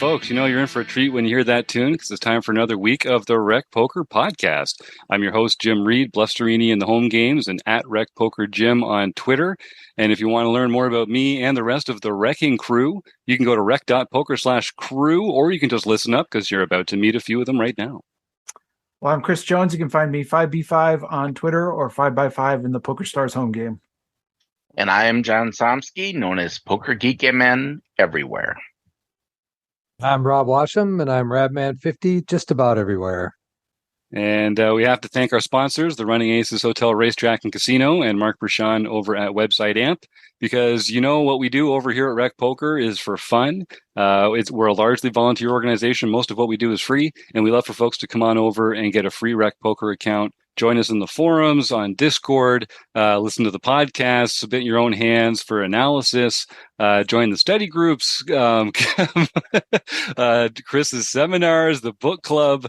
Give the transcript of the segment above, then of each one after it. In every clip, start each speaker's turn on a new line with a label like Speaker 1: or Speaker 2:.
Speaker 1: folks, you're in for a treat when you hear that tune because it's time for another week of the Rec Poker Podcast. I'm your host, Jim Reid, Blusterini in the home games and at Rec Poker Jim on Twitter. And if you want to learn more about me and the rest of the Wrecking crew, you can go to rec.poker/crew, or you can just listen up because you're about to meet a few of them right now.
Speaker 2: Well, I'm Chris Jones. You can find me 5B5 on Twitter or 5x5 in the PokerStars home game.
Speaker 3: And I am John Somsky, known as Poker Geek MN everywhere.
Speaker 4: I'm Rob Washam, and I'm Radman50 just about everywhere.
Speaker 1: And we have to thank our sponsors, the Running Aces Hotel, Racetrack, and Casino, and Mark Bershon over at Website Amp, because what we do over here at Rec Poker is for fun. We're a largely volunteer organization. Most of what we do is free, and we love for folks to come on over and get a free Rec Poker account. Join us in the forums, on Discord, listen to the podcast, submit your own hands for analysis, join the study groups, Chris's seminars, the book club,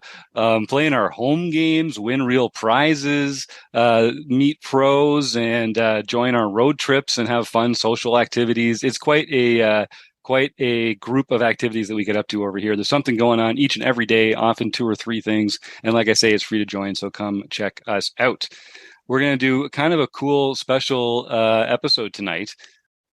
Speaker 1: play in our home games, win real prizes, meet pros, and join our road trips and have fun social activities. It's quite a group of activities that we get up to over here. There's something going on each and every day, often 2 or 3 things. And like I say, it's free to join, so come check us out. We're going to do kind of a cool special episode tonight.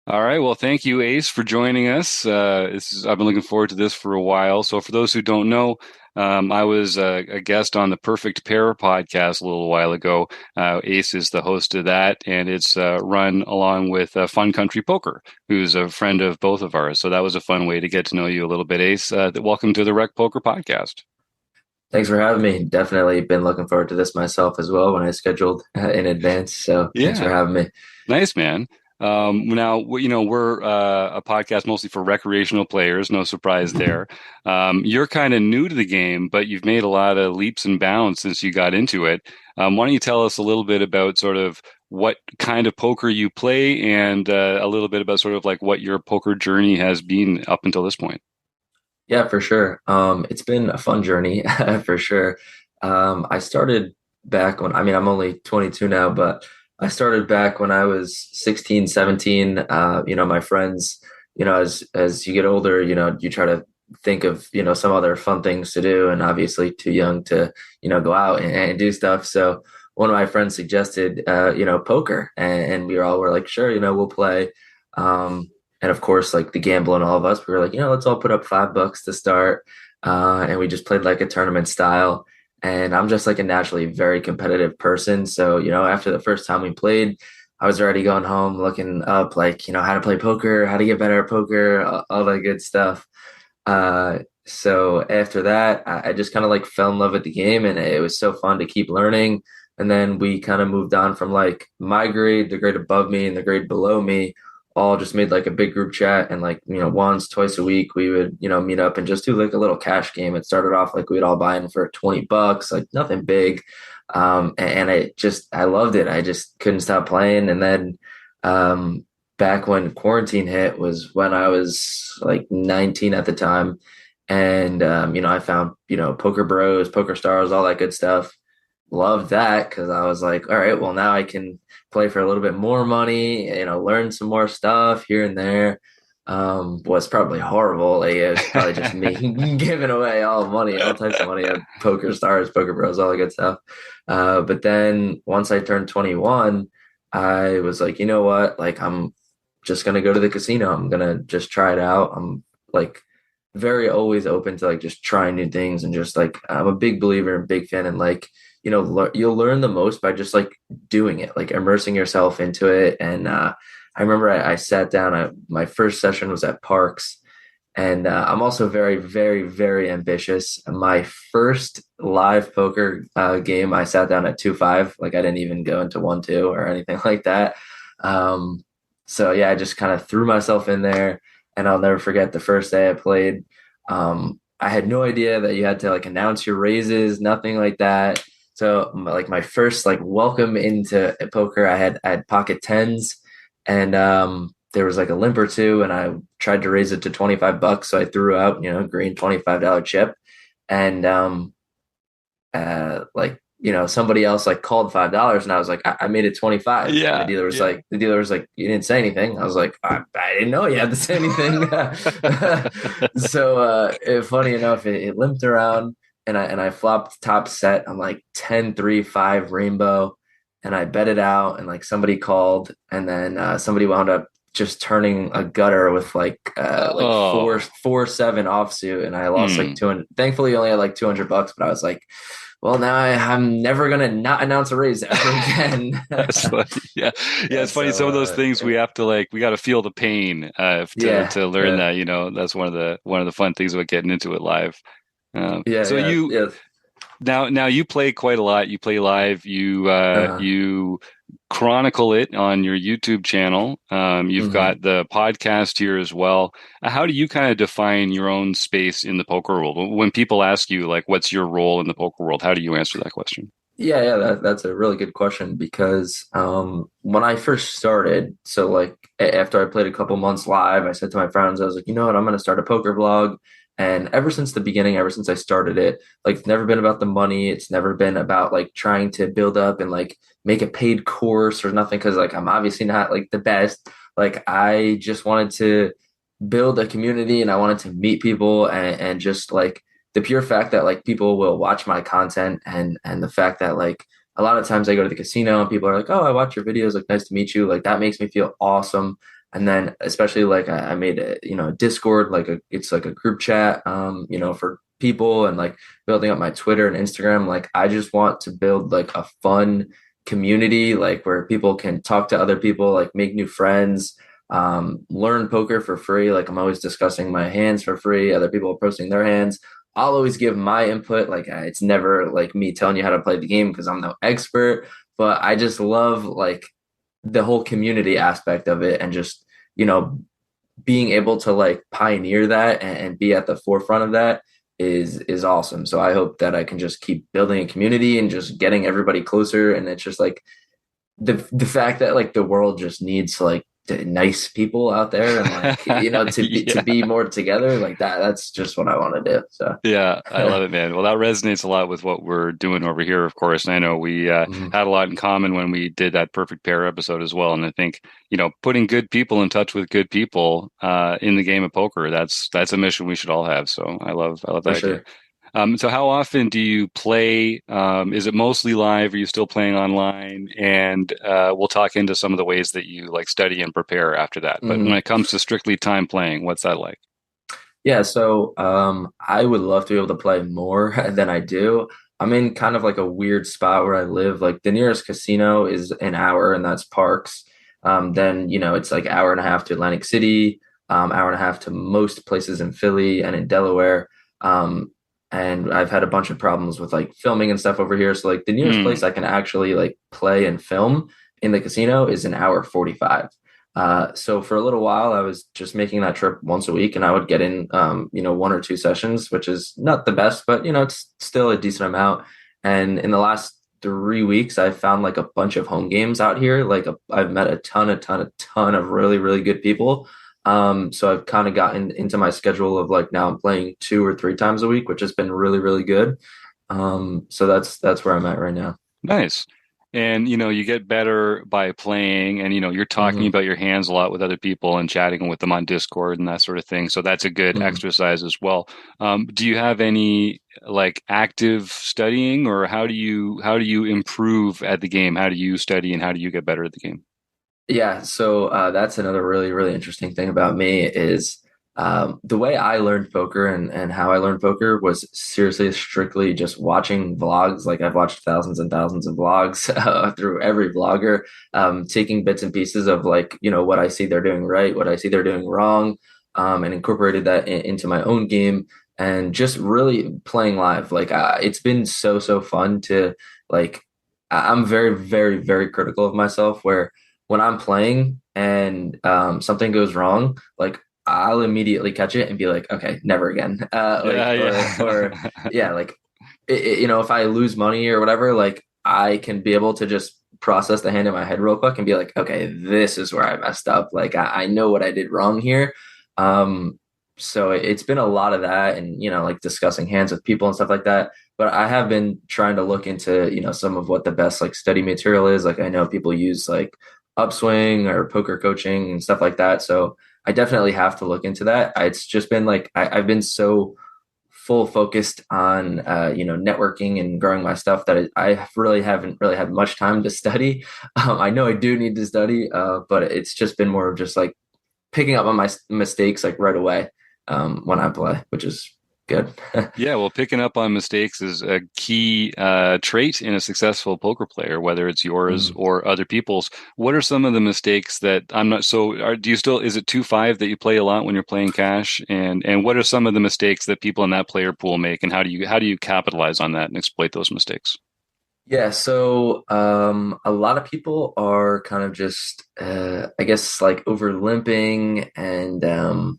Speaker 1: All right. Well, thank you, Ace, for joining us. I've been looking forward to this for a while. So for those who don't know, I was a guest on the Perfect Pair podcast a little while ago. Ace is the host of that, and it's run along with Fun Country Poker, who's a friend of both of ours. So that was a fun way to get to know you a little bit, Ace. Welcome to the Rec Poker Podcast.
Speaker 5: Thanks for having me. Definitely been looking forward to this myself as well when I scheduled in advance. So Thanks for having me.
Speaker 1: Nice, man. Now, we're a podcast mostly for recreational players. No surprise there. You're kind of new to the game, but you've made a lot of leaps and bounds since you got into it. Why don't you tell us a little bit about sort of what kind of poker you play and a little bit about sort of like what your poker journey has been up until this point?
Speaker 5: Yeah, for sure. It's been a fun journey for sure. I started back when, I'm only 22 now, but I started back when I was 16, 17. My friends, as you get older, you try to think of, some other fun things to do, and obviously too young to, go out and do stuff. So one of my friends suggested, poker, and we were like, sure, we'll play. And of course, like the gamble and all of us, we were like, let's all put up $5 to start. And we just played like a tournament style. And I'm just like a naturally very competitive person. So, after the first time we played, I was already going home looking up like, how to play poker, how to get better at poker, all that good stuff. So after that, I just kind of like fell in love with the game, and it was so fun to keep learning. And then we kind of moved on from like my grade, the grade above me, and the grade below me, all just made like a big group chat, and like, once, twice a week, we would, meet up and just do like a little cash game. It started off like we'd all buy in for $20, like nothing big. And I loved it. I just couldn't stop playing. And then, back when quarantine hit was when I was like 19 at the time. And, I found, Poker Bros, Poker Stars, all that good stuff. Loved that because I was like, all right, well, now I can play for a little bit more money, learn some more stuff here and there. Was probably horrible. Like, it was probably just me giving away all money, all types of money at Poker Stars, Poker Bros, all that good stuff. But then once I turned 21, I was like, you know what? Like, I'm just going to go to the casino. I'm going to just try it out. I'm like very always open to like just trying new things, and just like, I'm a big believer and big fan, and like, you'll learn the most by just like doing it, like immersing yourself into it. And I remember I sat down, my first session was at Parks, and I'm also very, very, very ambitious. My first live poker game, I sat down at 2-5. Like, I didn't even go into 1-2 or anything like that. So yeah, I just kind of threw myself in there, and I'll never forget the first day I played. I had no idea that you had to like announce your raises, nothing like that. So like my first like welcome into poker, I had pocket tens, and there was like a limp or two, and I tried to raise it to $25. So I threw out, green $25 chip, and like somebody else like called $5 and I was like, I made it 25. And
Speaker 1: Yeah.
Speaker 5: the dealer was like, you didn't say anything. I was like, I didn't know you had to say anything. So, funny enough, it limped around and I flopped top set. I'm like 10-3-5 rainbow and I bet it out and like somebody called and then somebody wound up just turning a gutter with like 4-7 offsuit and I lost like 200. Thankfully, only had like $200, but I was like, well, now I'm never gonna not announce a raise ever again.
Speaker 1: That's funny. Yeah. It's funny. Some of those things we have to we got to feel the pain to learn that. That's one of the fun things about getting into it live. Now you play quite a lot. You play live. You chronicle it on your YouTube channel. You've got the podcast here as well. How do you kind of define your own space in the poker world? When people ask you, like, what's your role in the poker world? How do you answer that question?
Speaker 5: That's a really good question because when I first started, so like after I played a couple months live, I said to my friends, I was like, you know what, I'm going to start a poker vlog. And ever since the beginning, ever since I started it, like it's never been about the money. It's never been about like trying to build up and like make a paid course or nothing. Cause like I'm obviously not like the best. Like I just wanted to build a community and I wanted to meet people and just like the pure fact that like people will watch my content and the fact that like a lot of times I go to the casino and people are like, oh, I watch your videos. Like, nice to meet you. Like that makes me feel awesome. And then especially like I made a Discord, it's like a group chat, for people and like building up my Twitter and Instagram. Like I just want to build like a fun community, like where people can talk to other people, like make new friends, learn poker for free. Like I'm always discussing my hands for free. Other people are posting their hands. I'll always give my input. Like it's never like me telling you how to play the game because I'm no expert, but I just love like the whole community aspect of it and just, being able to like pioneer that and be at the forefront of that is awesome. So I hope that I can just keep building a community and just getting everybody closer. And it's just like the fact that like the world just needs like the nice people out there and like, to be more together like that. That's just what I want to do. So
Speaker 1: yeah, I love it, man. Well, that resonates a lot with what we're doing over here, of course. And I know we had a lot in common when we did that Perfect Pair episode as well. And I think, putting good people in touch with good people in the game of poker, that's a mission we should all have. So I love that idea.
Speaker 5: Sure.
Speaker 1: So how often do you play? Is it mostly live? Are you still playing online? And we'll talk into some of the ways that you like study and prepare after that. But when it comes to strictly time playing, what's that like?
Speaker 5: Yeah, so I would love to be able to play more than I do. I'm in kind of like a weird spot where I live. Like the nearest casino is an hour, and that's Parks. Then it's like hour and a half to Atlantic City, hour and a half to most places in Philly and in Delaware. And I've had a bunch of problems with like filming and stuff over here. So like the nearest place I can actually like play and film in the casino is an hour 45. So for a little while I was just making that trip once a week and I would get in, 1 or 2 sessions, which is not the best, but it's still a decent amount. And in the last 3 weeks, I found like a bunch of home games out here. Like I've met a ton of really, really good people. So I've kind of gotten into my schedule of like now I'm playing 2 or 3 times a week, which has been really, really good. So that's where I'm at right now.
Speaker 1: Nice. And, you get better by playing and, you're talking about your hands a lot with other people and chatting with them on Discord and that sort of thing. So that's a good exercise as well. Do you have any like active studying or how do you improve at the game? How do you study and how do you get better at the game?
Speaker 5: Yeah, so that's another really, really interesting thing about me is the way I learned poker and how I learned poker was seriously strictly just watching vlogs. Like I've watched thousands and thousands of vlogs through every vlogger, taking bits and pieces of like, what I see they're doing right, what I see they're doing wrong, and incorporated that into my own game and just really playing live. Like it's been so fun to like, I'm very, very, very critical of myself where when I'm playing and something goes wrong, like I'll immediately catch it and be like, okay, never again. Or like, if I lose money or whatever, like I can be able to just process the hand in my head real quick and be like, okay, this is where I messed up. Like I know what I did wrong here. So it's been a lot of that, and like discussing hands with people and stuff like that. But I have been trying to look into some of what the best like study material is. Like I know people use like Upswing or poker coaching and stuff like that. So I definitely have to look into that. It's just been like I've been so full focused on networking and growing my stuff that I really haven't really had much time to study. I know I do need to study, but it's just been more of just like picking up on my mistakes like right away when I play, which is good.
Speaker 1: Yeah, well, picking up on mistakes is a key trait in a successful poker player, whether it's yours or other people's. What are some of the mistakes that I'm not so? Do you still? Is it 2-5 that you play a lot when you're playing cash? And what are some of the mistakes that people in that player pool make, and how do you capitalize on that and exploit those mistakes?
Speaker 5: Yeah, so a lot of people are kind of just, I guess, like over limping, and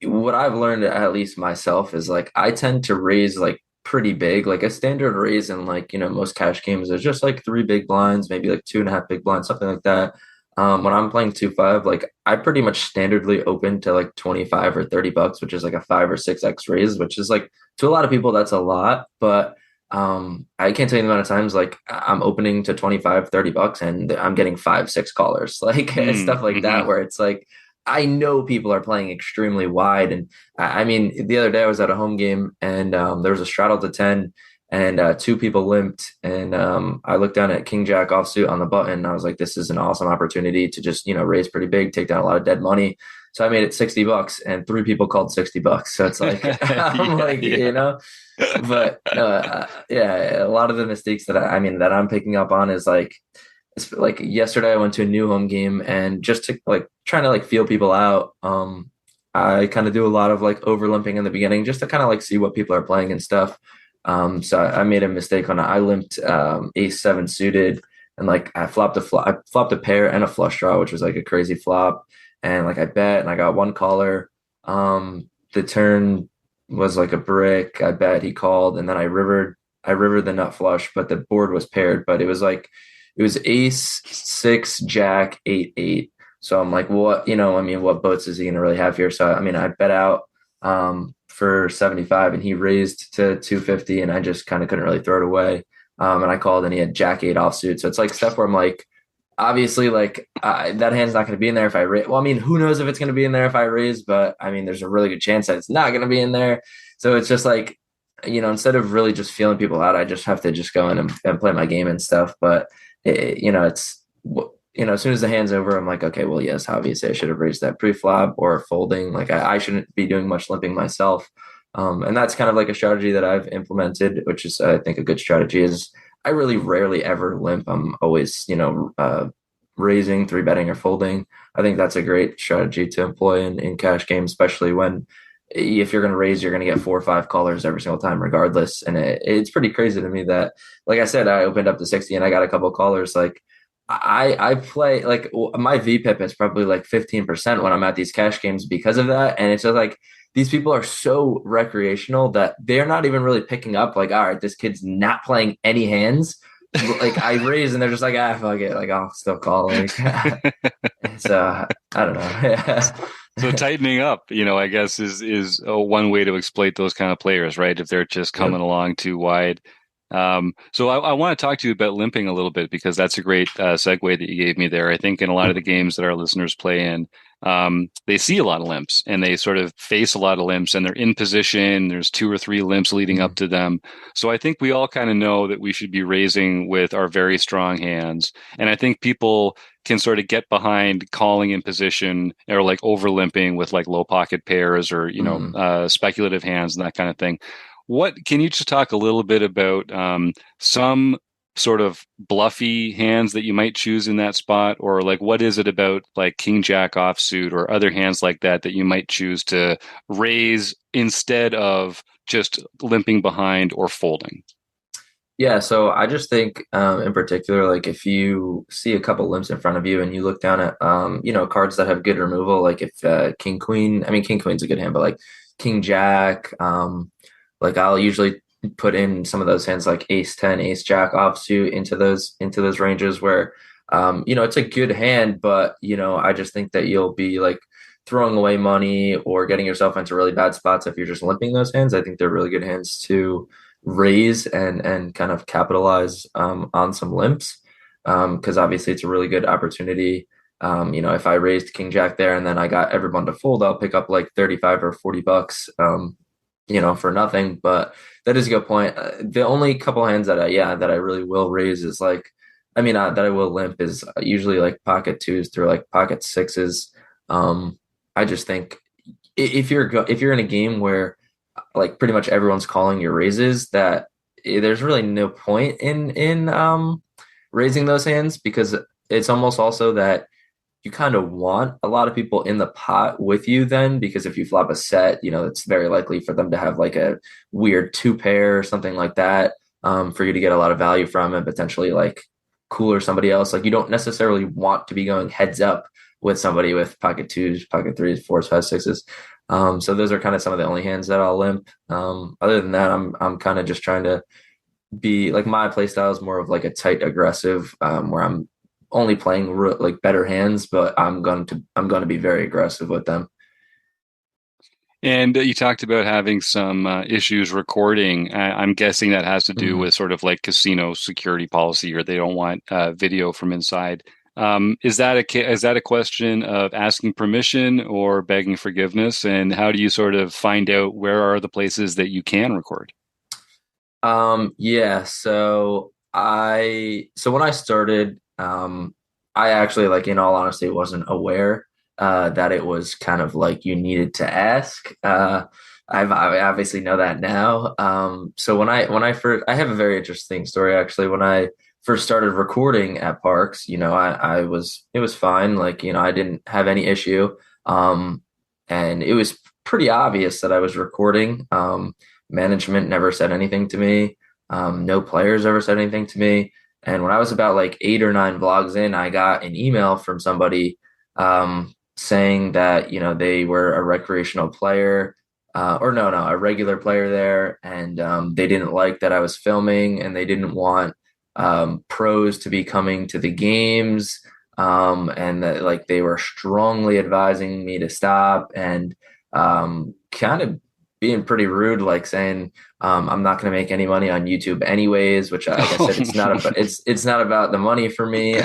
Speaker 5: what I've learned, at least myself, is like I tend to raise like pretty big. Like a standard raise in like most cash games is just like three big blinds, maybe like two and a half big blinds, something like that. When I'm playing 2-5, like I pretty much standardly open to like 25 or $30, which is like a 5 or 6x raise, which is like to a lot of people that's a lot, but I can't tell you the amount of times like I'm opening to 25, $30 and I'm getting 5, 6 callers, like stuff like that, where it's like I know people are playing extremely wide. And I mean, the other day I was at a home game and there was a straddle to 10 and two people limped. And I looked down at King Jack offsuit on the button. And I was like, this is an awesome opportunity to just, raise pretty big, take down a lot of dead money. So I made it $60 and three people called $60. So it's like, but yeah, a lot of the mistakes that that I'm picking up on is like, it's like yesterday I went to a new home game and just to like trying to like feel people out. I kind of do a lot of like over limping in the beginning just to kind of like see what people are playing and stuff. So I made a mistake on it. I limped ace seven suited and like I flopped a pair and a flush draw, which was like a crazy flop. And like I bet and I got one caller. The turn was like a brick. I bet he called and then I rivered the nut flush, but the board was paired, but it was ace six jack 8-8. So I'm like, what what boats is he gonna really have here? So I bet out for 75 and he raised to 250 and I just kind of couldn't really throw it away. And I called and he had jack 8 offsuit. So it's like stuff where I'm like, obviously like that hand's not going to be in there if I raise. Well, who knows if it's going to be in there if I raise, but there's a really good chance that it's not going to be in there. So it's just like, instead of really just feeling people out, I just have to just go in and play my game and stuff. But it's as soon as the hand's over, I'm like, okay, well, yes, obviously I should have raised that pre-flop or folding. Like I shouldn't be doing much limping myself. And that's kind of like a strategy that I've implemented, which is, I think, a good strategy is I really rarely ever limp. I'm always, raising, three betting or folding. I think that's a great strategy to employ in cash games, especially when if you're going to raise, you're going to get 4 or 5 callers every single time, regardless. And it's pretty crazy to me that, like I said, I opened up to 60 and I got a couple of callers. Like I play like my VPIP is probably like 15% when I'm at these cash games because of that. And it's just like, these people are so recreational that they're not even really picking up like, all right, this kid's not playing any hands. Like I raise and they're just like, fuck it. Like I'll still call. Like, so I don't know.
Speaker 1: So tightening up, I guess is one way to exploit those kind of players, right? If they're just coming along too wide. So I want to talk to you about limping a little bit because that's a great segue that you gave me there. I think in a lot of the games that our listeners play in, they see a lot of limps and they sort of face a lot of limps and they're in position. There's 2 or 3 limps leading up to them. So I think we all kind of know that we should be raising with our very strong hands. And I think people can sort of get behind calling in position or like over limping with like low pocket pairs or, speculative hands and that kind of thing. What can you just talk a little bit about some sort of bluffy hands that you might choose in that spot, or like what is it about like King Jack offsuit or other hands like that you might choose to raise instead of just limping behind or folding?
Speaker 5: Yeah, so I just think in particular, like if you see a couple limps in front of you and you look down at cards that have good removal, like if King Queen, King Queen's a good hand, but like King Jack, like I'll usually put in some of those hands like ace 10, ace jack offsuit into those ranges where it's a good hand, but I just think that you'll be like throwing away money or getting yourself into really bad spots if you're just limping those hands. I think they're really good hands to raise and kind of capitalize on some limps, because obviously it's a really good opportunity. If I raised King Jack there and then I got everyone to fold, I'll pick up like 35 or $40, for nothing. But that is a good point. The only couple hands that I really will raise is like, that I will limp is usually like pocket twos through like pocket sixes. I just think if you're in a game where like pretty much everyone's calling your raises, that there's really no point in raising those hands, because it's almost also that you kind of want a lot of people in the pot with you then, because if you flop a set, it's very likely for them to have like a weird two pair or something like that, for you to get a lot of value from and potentially like cooler somebody else. Like you don't necessarily want to be going heads up with somebody with pocket twos, pocket threes, fours, five, sixes. So those are kind of some of the only hands that I'll limp. Other than that, I'm kind of just trying to be like, my play style is more of like a tight aggressive, where I'm only playing like better hands, but I'm going to be very aggressive with them.
Speaker 1: And you talked about having some issues recording. I'm guessing that has to do with sort of like casino security policy, or they don't want video from inside. Is that a question of asking permission or begging forgiveness? And how do you sort of find out where are the places that you can record?
Speaker 5: Yeah. So when I started, I actually, like, in all honesty, wasn't aware that it was kind of like you needed to ask. I obviously know that now. So when I first, I have a very interesting story actually. When I first started recording at parks, it was fine. Like, I didn't have any issue. And it was pretty obvious that I was recording. Management never said anything to me. No players ever said anything to me. And when I was about like 8 or 9 vlogs in, I got an email from somebody saying that, they were a recreational player, or no, a regular player there. And they didn't like that I was filming, and they didn't want pros to be coming to the games. And that, like, they were strongly advising me to stop, and kind of being pretty rude, like saying, I'm not going to make any money on YouTube anyways, which like I said, it's not about the money for me,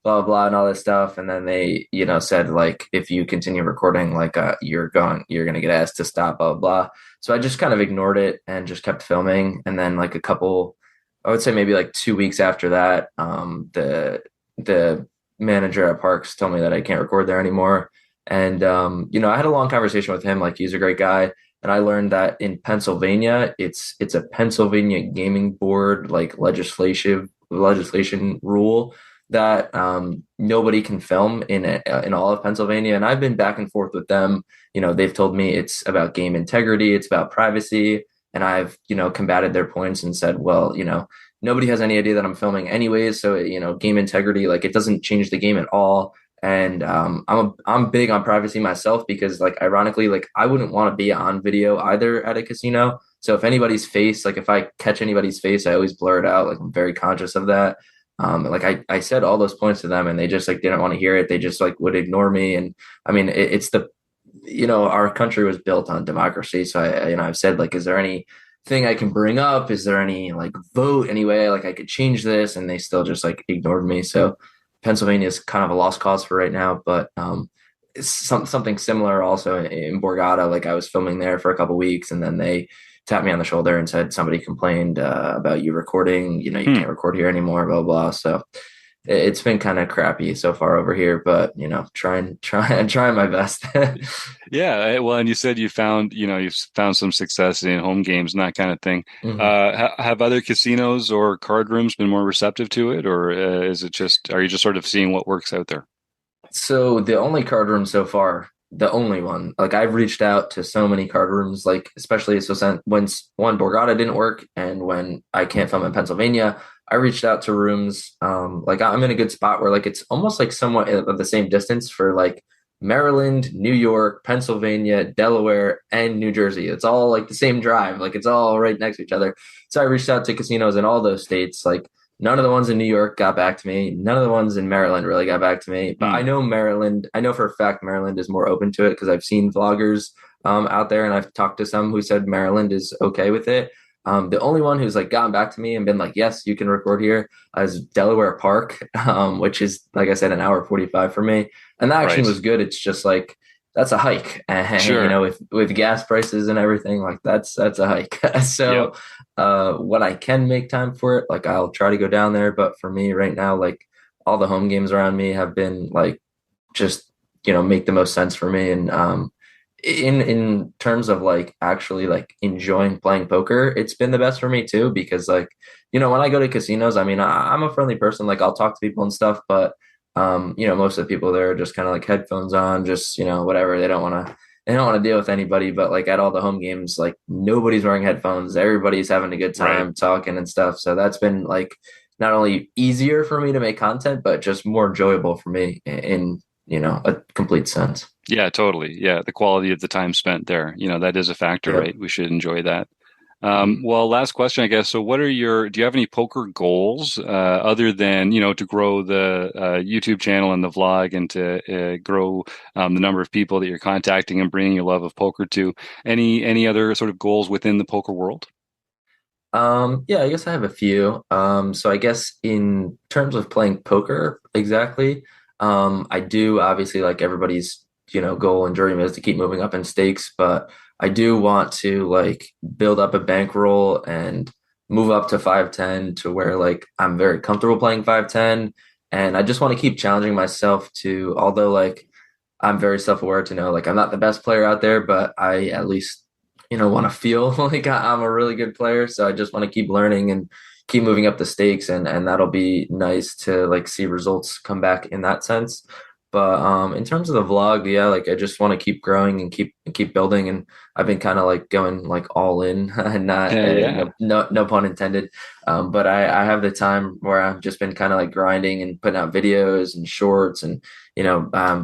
Speaker 5: blah, blah, and all this stuff. And then they, said, like, if you continue recording, like, you're going to get asked to stop, blah, blah. So I just kind of ignored it and just kept filming. And then like I would say maybe like 2 weeks after that, the manager at Parks told me that I can't record there anymore. And, I had a long conversation with him. Like, he's a great guy. And I learned that in Pennsylvania, it's a Pennsylvania Gaming Board, like, legislation rule that nobody can film in all of Pennsylvania. And I've been back and forth with them. They've told me it's about game integrity, it's about privacy. And I've, combated their points and said, well, nobody has any idea that I'm filming anyways. So, game integrity, like, it doesn't change the game at all. And I'm big on privacy myself, because, like, ironically, like, I wouldn't want to be on video either at a casino. So if anybody's face, like, if I catch anybody's face, I always blur it out. Like, I'm very conscious of that. Like, I said all those points to them, and they just, like, didn't want to hear it. They just, like, would ignore me. And I mean, it's our country was built on democracy. So I've said, like, is there anything I can bring up? Is there any, like, vote anyway? Like, I could change this, and they still just, like, ignored me. So Pennsylvania is kind of a lost cause for right now, but it's something similar also in Borgata. Like, I was filming there for a couple of weeks, and then they tapped me on the shoulder and said, somebody complained about you recording, you can't record here anymore, blah, blah. So it's been kind of crappy so far over here, but, trying my best.
Speaker 1: Yeah. Well, and you said you've found some success in home games and that kind of thing. Mm-hmm. Have other casinos or card rooms been more receptive to it, or are you just sort of seeing what works out there?
Speaker 5: So the only card room so far, the only one, like, I've reached out to so many card rooms, like, especially when Borgata didn't work, and when I can't film in Pennsylvania, I reached out to rooms. Like, I'm in a good spot where, like, it's almost like somewhat of the same distance for, like, Maryland, New York, Pennsylvania, Delaware, and New Jersey. It's all, like, the same drive. Like, it's all right next to each other. So I reached out to casinos in all those states. Like, None of the ones in New York got back to me. None of the ones in Maryland really got back to me. But I know Maryland, I know for a fact Maryland is more open to it because I've seen vloggers out there and I've talked to some who said Maryland is okay with it. The only one who's like gotten back to me and been like, yes, you can record here is Delaware Park, which is, like I said, an hour 45 for me. And that actually
Speaker 1: Right.
Speaker 5: was good. It's just like, that's a hike. And,
Speaker 1: Sure.
Speaker 5: with gas prices and everything, like that's a hike.
Speaker 1: Yep.
Speaker 5: So, when I can make time for it, like I'll try to go down there. But for me right now, like all the home games around me have been like just, make the most sense for me. And in terms of like actually like enjoying playing poker, it's been the best for me too, because like, when I go to casinos, I mean, I'm a friendly person, like I'll talk to people and stuff, but most of the people there are just kind of like headphones on, just, whatever. They don't want to deal with anybody. But like at all the home games, like nobody's wearing headphones. Everybody's having a good time
Speaker 1: Right.
Speaker 5: talking and stuff. So that's been like not only easier for me to make content, but just more enjoyable for me in a complete sense.
Speaker 1: Yeah, totally. Yeah, the quality of the time spent there, that is a factor,
Speaker 5: Yep.
Speaker 1: right? We should enjoy that.
Speaker 5: Mhm.
Speaker 1: Well, last question, I guess. So do you have any poker goals other than, to grow the YouTube channel and the vlog and to grow the number of people that you're contacting and bringing your love of poker to? Any other sort of goals within the poker world?
Speaker 5: Yeah, I guess I have a few. So I guess in terms of playing poker, exactly, I do obviously like everybody's, goal and dream is to keep moving up in stakes, but I do want to like build up a bankroll and move up to 510 to where like I'm very comfortable playing 510. And I just want to keep challenging myself to, although like I'm very self-aware to know like I'm not the best player out there, but I at least want to feel like I'm a really good player. So I just want to keep learning and keep moving up the stakes, and that'll be nice to like see results come back in that sense. But in terms of the vlog, yeah, like I just want to keep growing and keep building, and I've been kind of like going like all in, and not
Speaker 1: Yeah, yeah.
Speaker 5: no pun intended. But I have the time where I've just been kind of like grinding and putting out videos and shorts and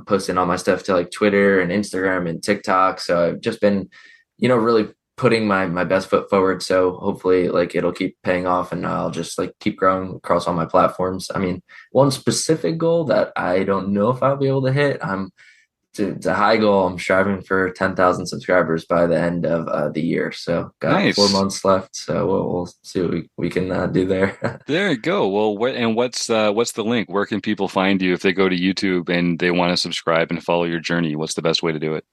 Speaker 5: posting all my stuff to like Twitter and Instagram and TikTok. So I've just been really putting my best foot forward. So hopefully like it'll keep paying off and I'll just like keep growing across all my platforms. I mean, one specific goal that I don't know if I'll be able to hit, it's a high goal. I'm striving for 10,000 subscribers by the end of the year. So got 4 months left. So we'll see what we can do there.
Speaker 1: There you go. Well, what's the link? Where can people find you if they go to YouTube and they want to subscribe and follow your journey? What's the best way to do it?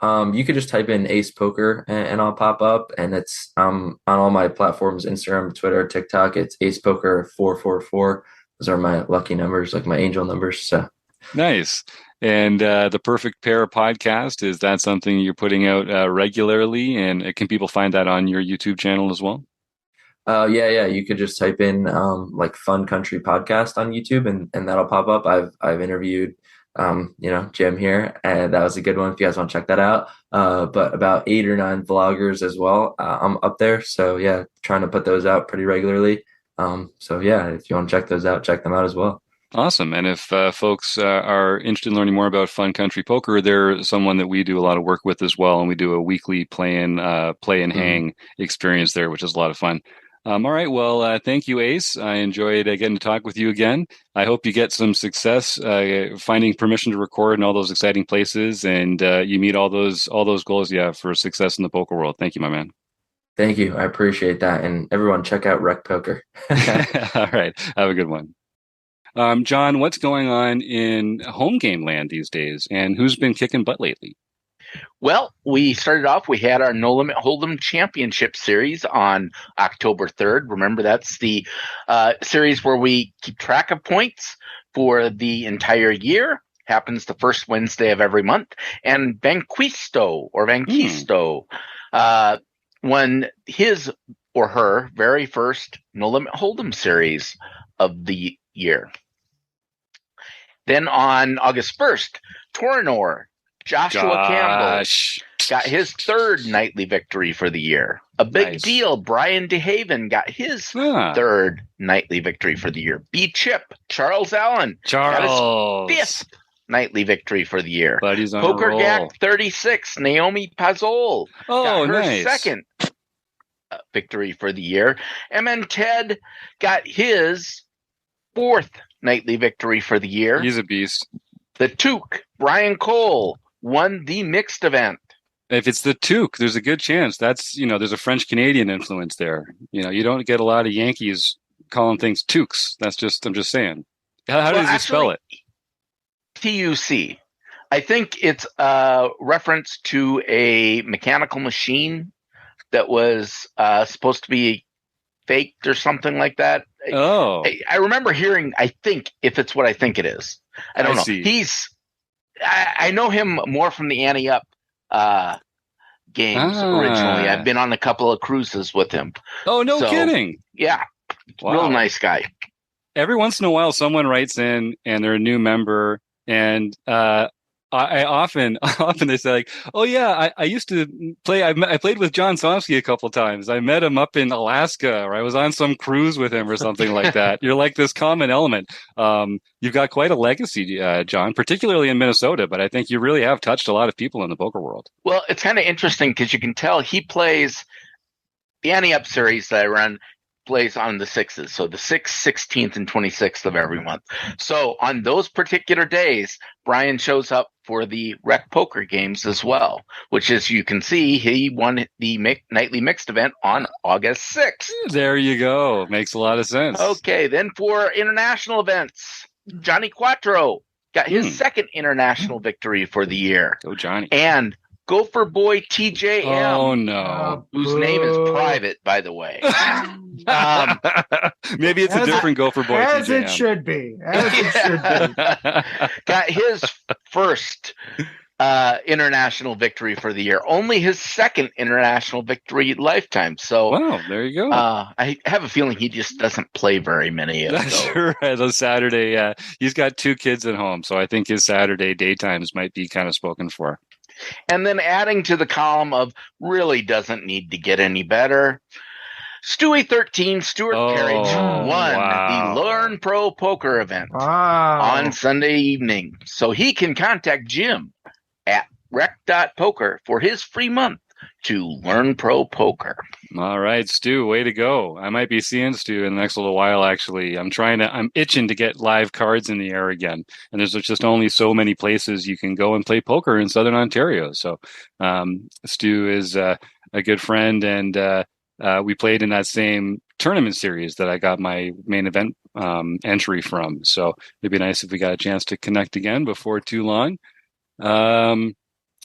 Speaker 5: You could just type in Ace Poker and I'll pop up, and it's on all my platforms, Instagram, Twitter, TikTok. It's Ace Poker 444. Those are my lucky numbers, like my angel numbers. So
Speaker 1: Nice. And the Perfect Pair podcast, is that something you're putting out regularly? And can people find that on your YouTube channel as well?
Speaker 5: yeah, you could just type in like Fun Country Podcast on YouTube, and that'll pop up. I've interviewed Jim here, and that was a good one if you guys want to check that out. But about 8 or 9 vloggers as well. I'm up there, so yeah, trying to put those out pretty regularly. So yeah, if you want to check those out, check them out as well.
Speaker 1: Awesome. And if folks are interested in learning more about Fun Country Poker, they're someone that we do a lot of work with as well. And we do a weekly play and hang experience there, which is a lot of fun. All right. Well, thank you, Ace. I enjoyed getting to talk with you again. I hope you get some success finding permission to record in all those exciting places, and you meet all those goals. Yeah, for success in the poker world. Thank you, my man.
Speaker 5: Thank you. I appreciate that. And everyone, check out Rec Poker.
Speaker 1: All right. Have a good one. John, what's going on in home game land these days, and who's been kicking butt lately?
Speaker 3: Well, we started off, we had our No Limit Hold'em Championship Series on October 3rd. Remember, that's the series where we keep track of points for the entire year. Happens the first Wednesday of every month. And Vanquisto won his or her very first No Limit Hold'em series of the year. Then on August 1st, Torinor Joshua Campbell got his third nightly victory for the year. A big deal. Brian DeHaven got his third nightly victory for the year. B-Chip, Charles Allen got his fifth nightly victory for the year.
Speaker 1: Buddy's on
Speaker 3: Poker
Speaker 1: a roll.
Speaker 3: Gak 36, Naomi Pazol got her second victory for the year. And then Ted got his fourth nightly victory for the year.
Speaker 1: He's a beast.
Speaker 3: The Took, Brian Cole, won the mixed event.
Speaker 1: If it's the Took, there's a good chance that's, there's a French Canadian influence there. You don't get a lot of Yankees calling things Tukes. I'm just saying. How does he spell it?
Speaker 3: TUC. I think it's a reference to a mechanical machine that was supposed to be faked or something like that.
Speaker 1: Oh.
Speaker 3: I remember hearing, I think, if it's what I think it is. I don't know.
Speaker 1: See.
Speaker 3: I know him more from the Ante Up games originally. I've been on a couple of cruises with him.
Speaker 1: Oh, no kidding.
Speaker 3: Yeah. Wow. Real nice guy.
Speaker 1: Every once in a while, someone writes in and they're a new member, and I often they say like, oh yeah, I used to play. I played with John Somsky a couple of times. I met him up in Alaska, or I was on some cruise with him, or something like that. You're like this common element. You've got quite a legacy, John, particularly in Minnesota. But I think you really have touched a lot of people in the poker world. Well,
Speaker 3: it's kind of interesting because you can tell he plays the Ante Up series that I run. Plays on the 6s, so the 6th, 16th, and 26th of every month. So on those particular days, Brian shows up for the rec poker games as well, which, as you can see, he won the nightly mixed event on August 6th.
Speaker 1: There you go. Makes a lot of sense.
Speaker 3: Okay, then for international events, Johnny Quattro got his second international victory for the year.
Speaker 1: Go Johnny.
Speaker 3: And Gopher Boy TJM.
Speaker 1: Oh, no.
Speaker 3: Whose name is private, by the way.
Speaker 1: Maybe it's a different Gopher Boy
Speaker 2: as
Speaker 1: TJM.
Speaker 2: It should be. As it should be.
Speaker 3: Got his first international victory for the year. Only his second international victory lifetime. So,
Speaker 1: wow, there you go.
Speaker 3: I have a feeling he just doesn't play very many of those.
Speaker 1: Sure. On Saturday, he's got 2 kids at home, so I think his Saturday daytimes might be kind of spoken for.
Speaker 3: And then adding to the column of really doesn't need to get any better, Stewie 13, Stuart Carriage won the Learn Pro Poker event on Sunday evening. So he can contact Jim at rec.poker for his free month to Learn Pro Poker.
Speaker 1: All right, Stu, way to go. I might be seeing Stu in the next little while, actually. I'm itching to get live cards in the air again. And there's just only so many places you can go and play poker in Southern Ontario. So Stu is a good friend, and we played in that same tournament series that I got my main event entry from. So it'd be nice if we got a chance to connect again before too long.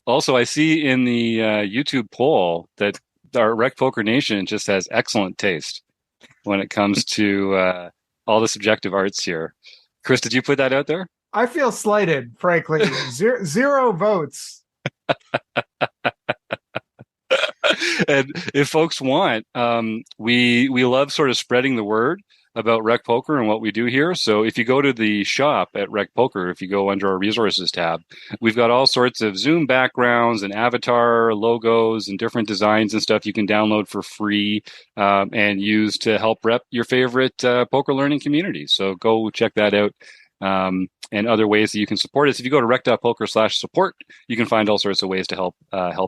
Speaker 1: Also, I see in the YouTube poll that our Rec Poker Nation just has excellent taste when it comes to all the subjective arts here. Chris, did you put that out there?
Speaker 2: I feel slighted, frankly. Zero votes.
Speaker 1: And if folks want, we love sort of spreading the word about Rec Poker and what we do here. So if you go to the shop at Rec Poker, if you go under our resources tab, we've got all sorts of Zoom backgrounds and avatar logos and different designs and stuff you can download for free and use to help rep your favorite poker learning community. So go check that out. And other ways that you can support us. If you go to rec.poker/support, you can find all sorts of ways to help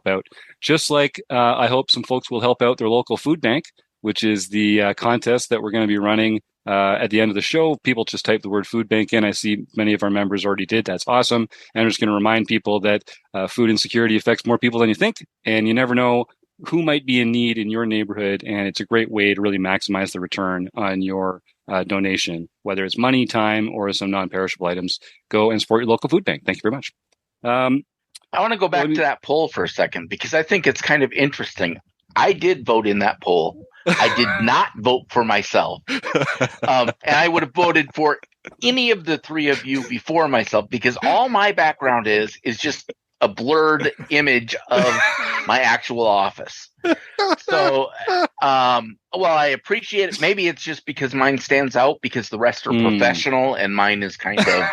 Speaker 1: out. Just like I hope some folks will help out their local food bank, which is the contest that we're going to be running at the end of the show. People just type the word food bank in. I see many of our members already did. That's awesome. And I'm just going to remind people that food insecurity affects more people than you think. And you never know who might be in need in your neighborhood. And it's a great way to really maximize the return on your donation, whether it's money, time, or some non-perishable items. Go and support your local food bank. Thank you very much.
Speaker 3: I want to go back to that poll for a second, because I think it's kind of interesting. I did vote in that poll. I did not vote for myself. And I would have voted for any of the three of you before myself, because all my background is just a blurred image of my actual office. So, well, I appreciate it. Maybe it's just because mine stands out because the rest are professional and mine is kind of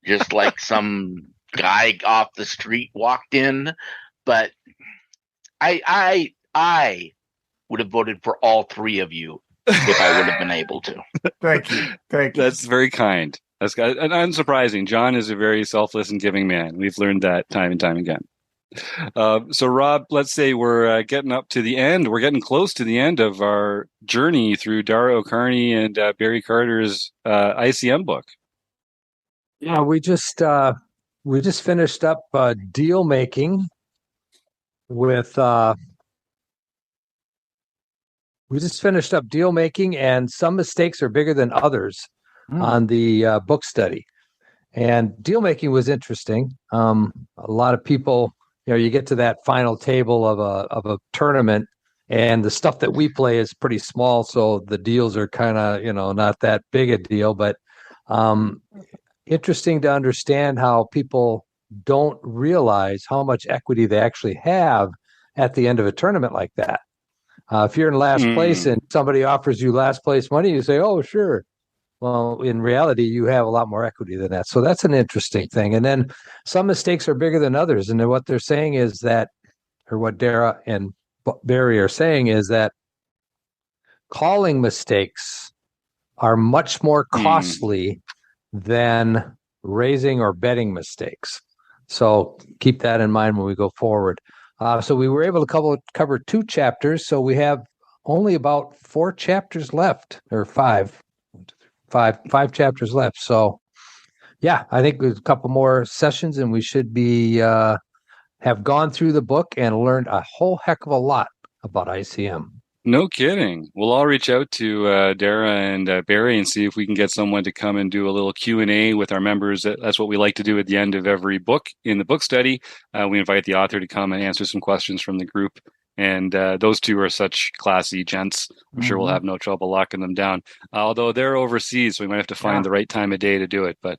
Speaker 3: just like some guy off the street walked in. But I would have voted for all three of you if I would have been able to.
Speaker 2: Thank you.
Speaker 1: That's very kind. That's and unsurprising. John is a very selfless and giving man. We've learned that time and time again. So, Rob, let's say we're getting up to the end. We're getting close to the end of our journey through Dara O'Carney and Barry Carter's ICM book.
Speaker 4: Yeah, we just finished up deal making with and some mistakes are bigger than others on the book study. And deal making was interesting. A lot of people, you get to that final table of a tournament, and the stuff that we play is pretty small, so the deals are kind of not that big a deal. But interesting to understand how people don't realize how much equity they actually have at the end of a tournament like that. If you're in last place and somebody offers you last place money, you say, "Oh, sure." Well, in reality, you have a lot more equity than that. So that's an interesting thing. And then some mistakes are bigger than others. And then what they're saying is that, or what Dara and Barry are saying is that calling mistakes are much more costly than raising or betting mistakes. So keep that in mind when we go forward. So we were able to cover 2 chapters. So we have only about 4 chapters left, or five chapters left. So yeah, I think there's a couple more sessions and we should be have gone through the book and learned a whole heck of a lot about ICM.
Speaker 1: No kidding. We'll all reach out to Dara and Barry and see if we can get someone to come and do a little Q&A with our members. That's what we like to do at the end of every book in the book study. We invite the author to come and answer some questions from the group. And those 2 are such classy gents. I'm sure we'll have no trouble locking them down. Although they're overseas, so we might have to find the right time of day to do it. But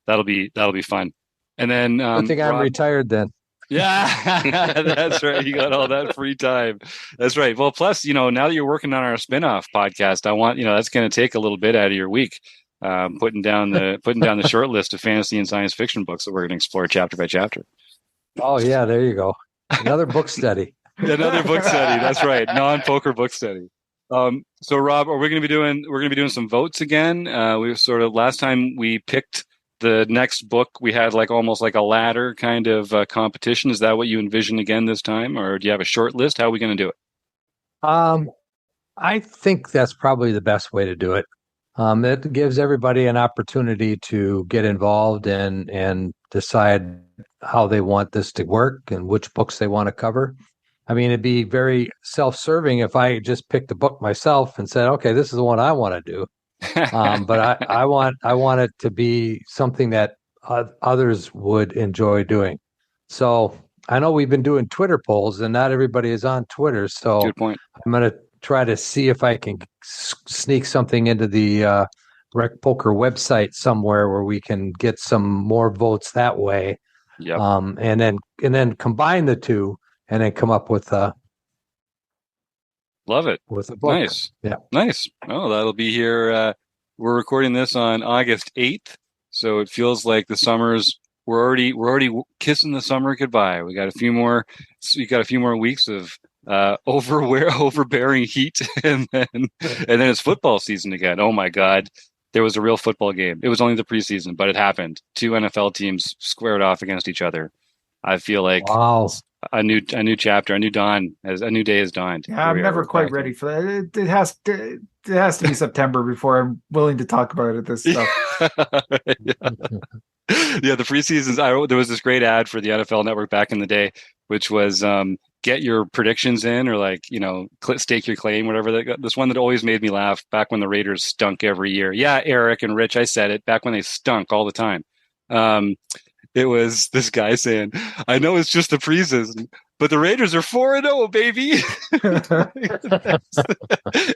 Speaker 1: that'll be fun. And then
Speaker 4: I think I'm retired then.
Speaker 1: Yeah, that's right. You got all that free time. That's right. Well, plus, now that you're working on our spinoff podcast, I want, that's going to take a little bit out of your week, putting down the short list of fantasy and science fiction books that we're going to explore chapter by chapter.
Speaker 4: Oh yeah, there you go. Another book study.
Speaker 1: Another book study. That's right. Non-poker book study. So Rob, we're going to be doing some votes again. We sort of last time we picked the next book, we had almost like a ladder kind of competition. Is that what you envision again this time, or do you have a short list? How are we going to do it?
Speaker 4: I think that's probably the best way to do it. It gives everybody an opportunity to get involved and decide how they want this to work and which books they want to cover. I mean, it'd be very self-serving if I just picked a book myself and said, "Okay, this is the one I want to do." But I want it to be something that others would enjoy doing. So I know we've been doing Twitter polls, and not everybody is on Twitter. So
Speaker 1: good point.
Speaker 4: I'm going to try to see if I can sneak something into the Rec Poker website somewhere where we can get some more votes that way.
Speaker 1: Yep.
Speaker 4: And then combine the 2, and then come up with
Speaker 1: love it.
Speaker 4: With a book.
Speaker 1: Nice.
Speaker 4: Yeah.
Speaker 1: Nice. Oh, that'll be here. We're recording this on August 8th. So it feels like the summer's we're already kissing the summer goodbye. We got a few more weeks of overbearing heat and then it's football season again. Oh my God. There was a real football game. It was only the preseason, but it happened. 2 NFL teams squared off against each other. I feel like
Speaker 4: wow.
Speaker 1: A new chapter, a new dawn, as a new day has dawned.
Speaker 2: Yeah, I'm never quite ready for that. It has to be September before I'm willing to talk about it. This stuff.
Speaker 1: Yeah, the preseasons. There was this great ad for the NFL Network back in the day, which was get your predictions in, or stake your claim, whatever. This one that always made me laugh back when the Raiders stunk every year. Yeah, Eric and Rich, I said it back when they stunk all the time. It was this guy saying, "I know it's just the preseason, but the Raiders are 4-0, baby."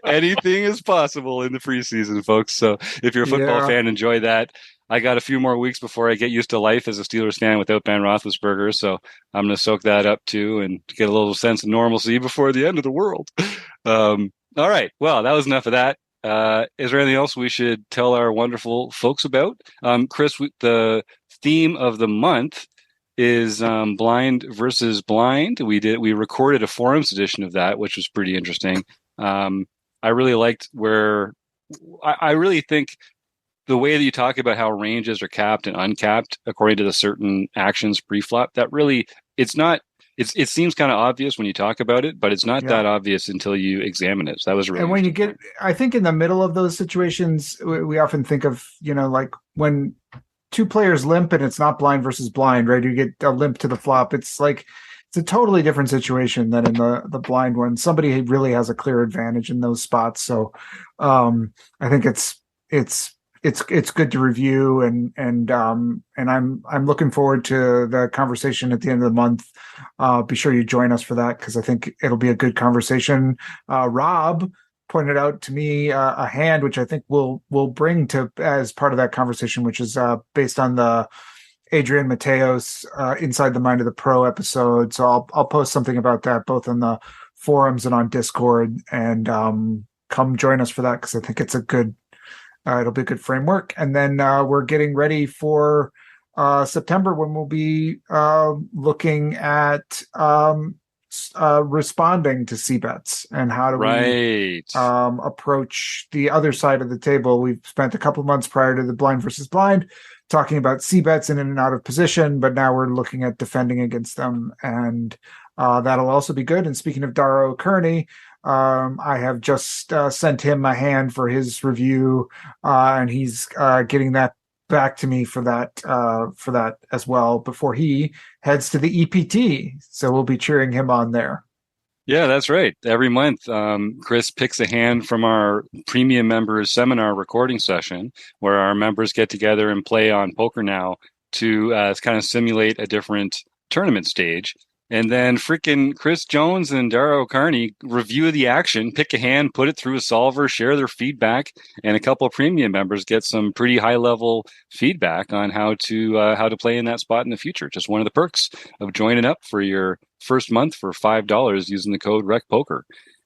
Speaker 1: Anything is possible in the preseason, folks. So if you're a football fan, enjoy that. I got a few more weeks before I get used to life as a Steelers fan without Ben Roethlisberger, so I'm going to soak that up too and get a little sense of normalcy before the end of the world. All right. Well, that was enough of that. Is there anything else we should tell our wonderful folks about? Chris, the theme of the month is blind versus blind. We recorded a forums edition of that, which was pretty interesting. I really liked I really think the way that you talk about how ranges are capped and uncapped according to the certain actions preflop, that really it's not. It seems kind of obvious when you talk about it, but it's not that obvious until you examine it. So that was really.
Speaker 2: And when you get, I think in the middle of those situations, we often think of, like when two players limp and it's not blind versus blind, right? You get a limp to the flop. It's like it's a totally different situation than in the blind one. Somebody really has a clear advantage in those spots. So I think it's good to review, and I'm looking forward to the conversation at the end of the month. Be sure you join us for that, because I think it'll be a good conversation. Rob pointed out to me a hand which I think we'll bring to as part of that conversation, which is based on the Adrian Mateos Inside the Mind of the Pro episode. So I'll post something about that both on the forums and on Discord, and come join us for that, because I think it's it'll be a good framework. And then we're getting ready for September, when we'll be looking at responding to C-bets and how do we approach the other side of the table. We've spent a couple of months prior to the blind versus blind talking about C-bets in and out of position, but now we're looking at defending against them, and that'll also be good. And speaking of Dara Kearney, I have just sent him a hand for his review, and he's getting that back to me for that as well before he heads to the EPT. So we'll be cheering him on there.
Speaker 1: Yeah, that's right. Every month, Chris picks a hand from our premium members seminar recording session, where our members get together and play on Poker Now to kind of simulate a different tournament stage. And then freaking Chris Jones and Dara Kearney review the action, pick a hand, put it through a solver, share their feedback, and a couple of premium members get some pretty high level feedback on how to play in that spot in the future. Just one of the perks of joining up for your first month for $5 using the code RECPOKER.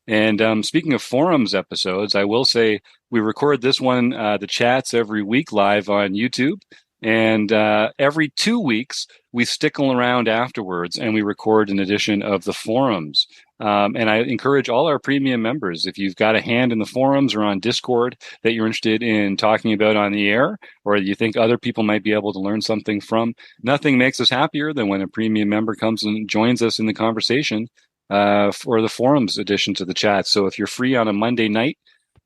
Speaker 1: And speaking of forums episodes, I will say we record this one, the chats, every week live on YouTube. And every 2 weeks, we stickle around afterwards and we record an edition of the forums. And I encourage all our premium members, if you've got a hand in the forums or on Discord that you're interested in talking about on the air, or you think other people might be able to learn something from, nothing makes us happier than when a premium member comes and joins us in the conversation for the forums edition to the chat. So if you're free on a Monday night,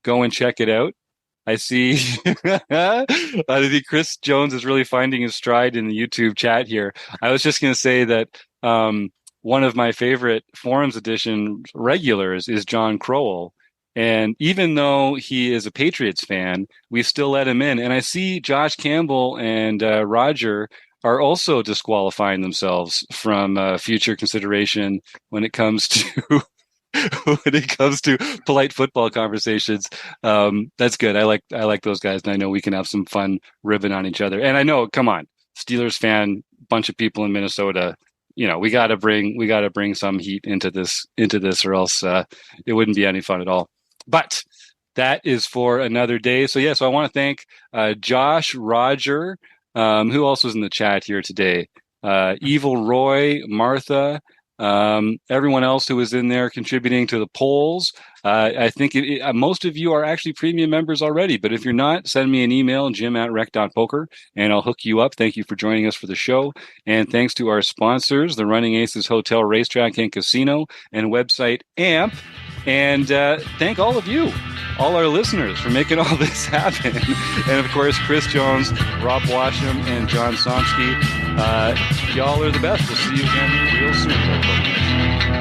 Speaker 1: go and check it out. I see. I think Chris Jones is really finding his stride in the YouTube chat here. I was just going to say that one of my favorite forums edition regulars is John Crowell. And even though he is a Patriots fan, we still let him in. And I see Josh Campbell and Roger are also disqualifying themselves from future consideration when it comes to polite football conversations. That's good. I like those guys, and I know we can have some fun ribbing on each other. And I know, come on, Steelers fan, bunch of people in Minnesota. We got to bring some heat into this, or else it wouldn't be any fun at all. But that is for another day. So I want to thank Josh, Roger, who else was in the chat here today? Evil Roy, Martha. Everyone else who was in there contributing to the polls. I think most of you are actually premium members already, but if you're not, send me an email, jim@rec.poker, and I'll hook you up. Thank you for joining us for the show. And thanks to our sponsors, the Running Aces Hotel, Racetrack, and Casino, and website AMP. And thank all of you, all our listeners, for making all this happen. And of course, Chris Jones, Rob Washam, and John Somsky. Y'all are the best. We'll see you again real soon.